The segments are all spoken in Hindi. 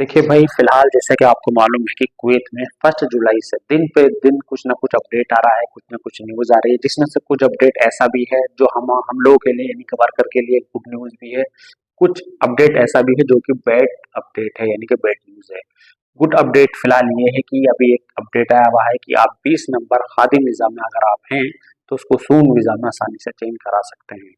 देखिए भाई, फिलहाल जैसा कि आपको मालूम है कि कुवैत में 1 जुलाई से दिन पे दिन कुछ ना कुछ अपडेट आ रहा है, कुछ ना कुछ न्यूज़ आ रही है, जिसमें से कुछ अपडेट ऐसा भी है जो हम लोगों के लिए यानी कि वर्कर के लिए गुड न्यूज़ भी है। कुछ अपडेट ऐसा भी है जो कि बैड अपडेट है यानी कि बैड न्यूज़ है। गुड अपडेट फिलहाल ये है कि अभी एक अपडेट आया हुआ है कि आप 20 नंबर खादिम वीज़ा में अगर आप हैं तो उसको सून वीज़ा में आसानी से चेंज करा सकते हैं।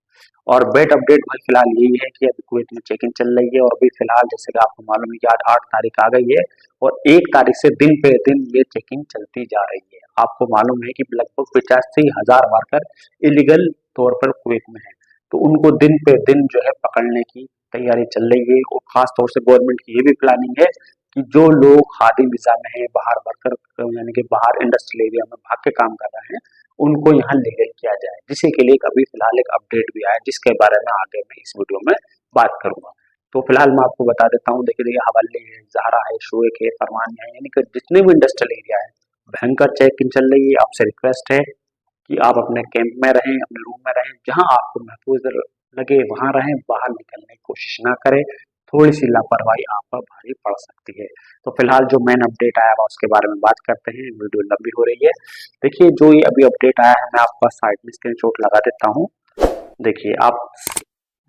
और बैड अपडेट भाई फिलहाल यही है कि अभी कुवैत में चेकिंग चल रही है और अभी फिलहाल जैसे कि आपको मालूम है कि आज 8 तारीख आ गई है और 1 तारीख से दिन पे दिन ये चेकिंग चलती जा रही है। आपको मालूम है कि लगभग 85,000 वर्कर इलीगल तौर पर कुवैत में है, तो उनको दिन पे दिन जो है पकड़ने की तैयारी चल रही है और खास तौर से गवर्नमेंट की ये भी प्लानिंग है कि जो लोग खादी वीजा में है, बाहर वर्कर यानी कि बाहर इंडस्ट्रियल एरिया में भाग के काम कर रहे हैं, उनको यहाँ लीगल किया जाए, जिसके के लिए अभी फिलहाल एक अपडेट भी आया जिसके बारे में आगे मैं इस वीडियो में बात करूंगा। तो फिलहाल मैं आपको बता देता हूँ, देखिए हवाले है, ज़हरा है, शोएक है, फरमान है, यानी कि जितने भी इंडस्ट्रियल एरिया है भयंकर चेकिंग चल रही है। आपसे रिक्वेस्ट है कि आप अपने कैंप में रहें, अपने रूम में रहें, जहां आपको महफूज लगे वहां रहें, बाहर निकलने की कोशिश ना करें। थोड़ी सी लापरवाही आप पर भारी पड़ सकती है। तो फिलहाल जो मेन अपडेट आया हुआ उसके बारे में बात करते हैं, वीडियो लंबी हो रही है। देखिए जो ये अभी अपडेट आया है मैं आपका साइड में स्क्रीनशॉट लगा देता हूँ। देखिए आप,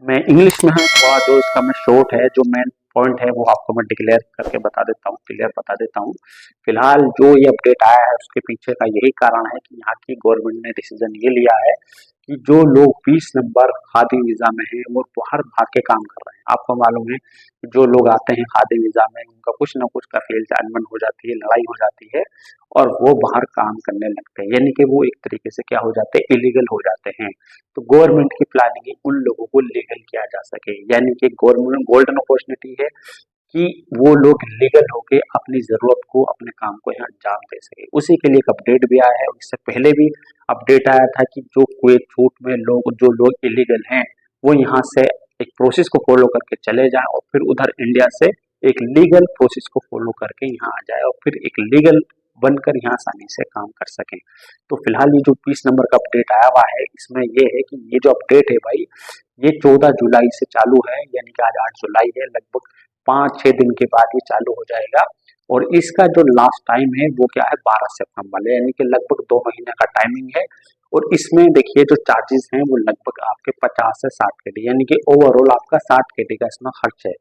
मैं इंग्लिश में है थोड़ा, जो इसका मैं शॉर्ट है, जो मेन पॉइंट है वो आपको मैं डिक्लेयर करके बता देता हूँ, क्लियर बता देता हूँ। फिलहाल जो ये अपडेट आया है उसके पीछे का यही कारण है कि यहाँ की गवर्नमेंट ने डिसीजन ये लिया है कि जो लोग 20 नंबर खादी वीजा में हैं वो बाहर भाग के काम कर रहे हैं। आपको मालूम है कि जो लोग आते हैं खादी वीजा में उनका कुछ ना कुछ कफील जानमन हो जाती है, लड़ाई हो जाती है और वो बाहर काम करने लगते हैं, यानी कि वो एक तरीके से क्या हो जाते हैं, इलीगल हो जाते हैं। तो गवर्नमेंट की प्लानिंग है उन लोगों को लीगल किया जा सके, यानी कि गवर्नमेंट गोल्डन अपॉर्चुनिटी है कि वो लोग लीगल होके अपनी जरूरत को, अपने काम को यहाँ अंजाम दे सके। उसी के लिए एक अपडेट भी आया है। इससे पहले भी अपडेट आया था कि जो कुवैत छूट में लोग, जो लोग इलीगल हैं वो यहाँ से एक प्रोसेस को फॉलो करके चले जाएं और फिर उधर इंडिया से एक लीगल प्रोसेस को फॉलो करके यहाँ आ जाए और फिर एक लीगल बनकर यहाँ आसानी से काम कर सकें। तो फिलहाल ये जो 20 नंबर का अपडेट आया हुआ है इसमें ये है कि ये जो अपडेट है भाई, ये 14 जुलाई से चालू है, यानी कि आज 8 जुलाई है, लगभग 5-6 दिन के बाद ये चालू हो जाएगा। और इसका जो लास्ट टाइम है वो क्या है, 12 सितंबर, यानी कि लगभग 2 महीने का टाइमिंग है। और इसमें देखिए जो चार्जेस हैं वो लगभग आपके 50 से 60 KD, यानी कि ओवरऑल आपका 60 KD का इसमें खर्च है,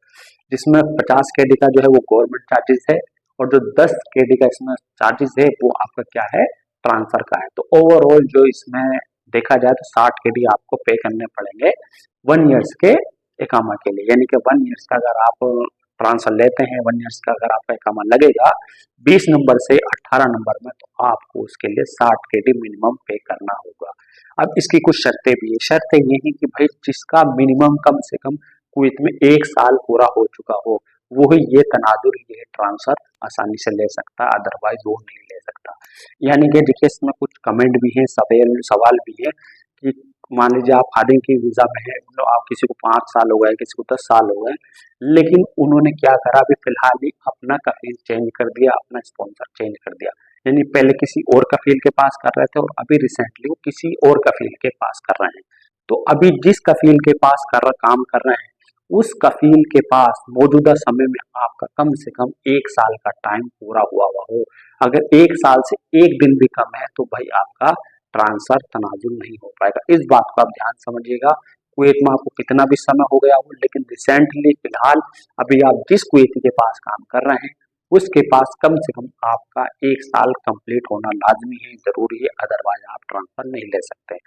जिसमें 50 KD का जो है वो गवर्नमेंट चार्जेस है और जो 10 KD का इसमें चार्जेस है वो आपका क्या है, ट्रांसफर का है। तो ओवरऑल जो इसमें देखा जाए तो 60 KD आपको पे करने पड़ेंगे 1 ईयर्स के इकामा के लिए, यानी कि 1 ईयर्स का अगर आप ट्रांसफर लेते हैं, 1 ईयर्स का अगर आपका इकामा लगेगा 20 नंबर से 18 नंबर में, तो आपको उसके लिए 60 KD मिनिमम पे करना होगा। अब इसकी कुछ शर्तें भी है। शर्तें ये है कि भाई जिसका मिनिमम कम से कम कुवैत में 1 साल पूरा हो चुका हो वो ही ये तनाजुल, ये ट्रांसफर आसानी से ले सकता, अदरवाइज वो नहीं ले सकता। यानी कि देखिए इसमें कुछ कमेंट भी है, सवाल सवाल भी है कि मान लीजिए आप खादिम की वीजा में है, मतलब आप किसी को 5 साल हो गए, किसी को 10 साल हो गए, लेकिन उन्होंने क्या करा, अभी फिलहाल ही अपना कफील चेंज कर दिया, अपना स्पॉन्सर चेंज कर दिया। यानी पहले किसी और कफील के पास कर रहे थे और अभी रिसेंटली वो किसी और कफील के पास कर रहे हैं। तो अभी जिस कफील के पास काम कर रहे हैं उस कफील के पास मौजूदा समय में आपका कम से कम 1 साल का टाइम पूरा हुआ हुआ हो। अगर 1 साल से एक दिन भी कम है तो भाई आपका ट्रांसफर तनाजुल नहीं हो पाएगा। इस बात को आप ध्यान समझिएगा। कुवैत में आपको कितना भी समय हो गया हो, लेकिन रिसेंटली फिलहाल अभी आप जिस कुवैती के पास काम कर रहे हैं उसके पास कम से कम आपका 1 साल कंप्लीट होना लाजमी है, जरूरी है, अदरवाइज आप ट्रांसफर नहीं ले सकते।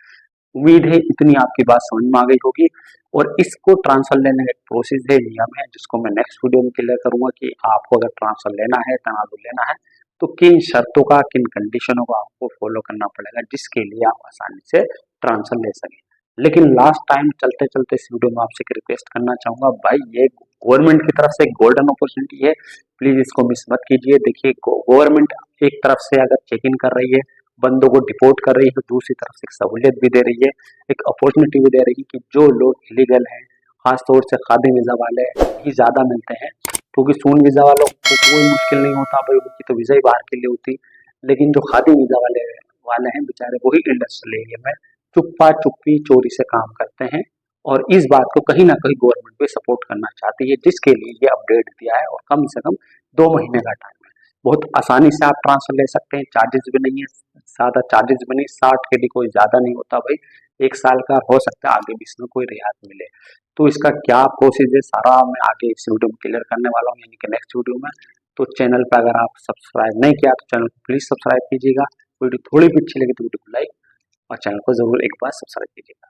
उम्मीद है इतनी आपकी बात समझ में आ गई होगी। और इसको ट्रांसफर लेने का एक प्रोसेस है, नियम है, जिसको मैं नेक्स्ट वीडियो में क्लियर करूंगा कि आपको अगर ट्रांसफर लेना है, तनाजुल लेना है, तो किन शर्तों का, किन कंडीशनों को आपको फॉलो करना पड़ेगा जिसके लिए आप आसानी से ट्रांसफर ले सकें। लेकिन लास्ट टाइम चलते चलते इस वीडियो में आपसे एक रिक्वेस्ट करना चाहूंगा भाई, ये गवर्नमेंट की तरफ से एक गोल्डन अपॉर्चुनिटी है, प्लीज इसको मिस मत कीजिए। देखिए गवर्नमेंट एक तरफ से अगर चेक इन कर रही है, बंदों को डिपोर्ट कर रही है, दूसरी तरफ से एक सहूलियत भी दे रही है, एक अपॉर्चुनिटी भी दे रही है कि जो लोग इलीगल हैं, खासतौर से खादी वीजा वाले ही ज्यादा मिलते हैं, क्योंकि सून वीजा वालों को कोई मुश्किल नहीं होता भाई, उनकी तो वीजा ही बाहर के लिए होती। लेकिन जो खादी वीजा वाले हैं बेचारे वही इंडस्ट्रियल एरिया में चुप्पा चुप्पी चोरी से काम करते हैं और इस बात को कहीं ना कहीं गवर्नमेंट भी सपोर्ट करना चाहती है, जिसके लिए ये अपडेट दिया है और कम से कम 2 महीने का टाइम है। बहुत आसानी से आप ट्रांसफर ले सकते हैं, चार्जेस भी नहीं है, ज़्यादा चार्जेस भी नहीं, 60 KD कोई ज़्यादा नहीं होता भाई, 1 साल का हो सकता है, आगे भी इसमें कोई रियायत मिले। तो इसका क्या प्रोसेस है सारा मैं आगे इस वीडियो में क्लियर करने वाला हूँ, यानी कि नेक्स्ट वीडियो में। तो चैनल पर अगर आप सब्सक्राइब नहीं किया तो चैनल को प्लीज़ सब्सक्राइब कीजिएगा। वीडियो थोड़ी भी अच्छी लगी तो वीडियो को लाइक और चैनल को ज़रूर एक बार सब्सक्राइब कीजिएगा।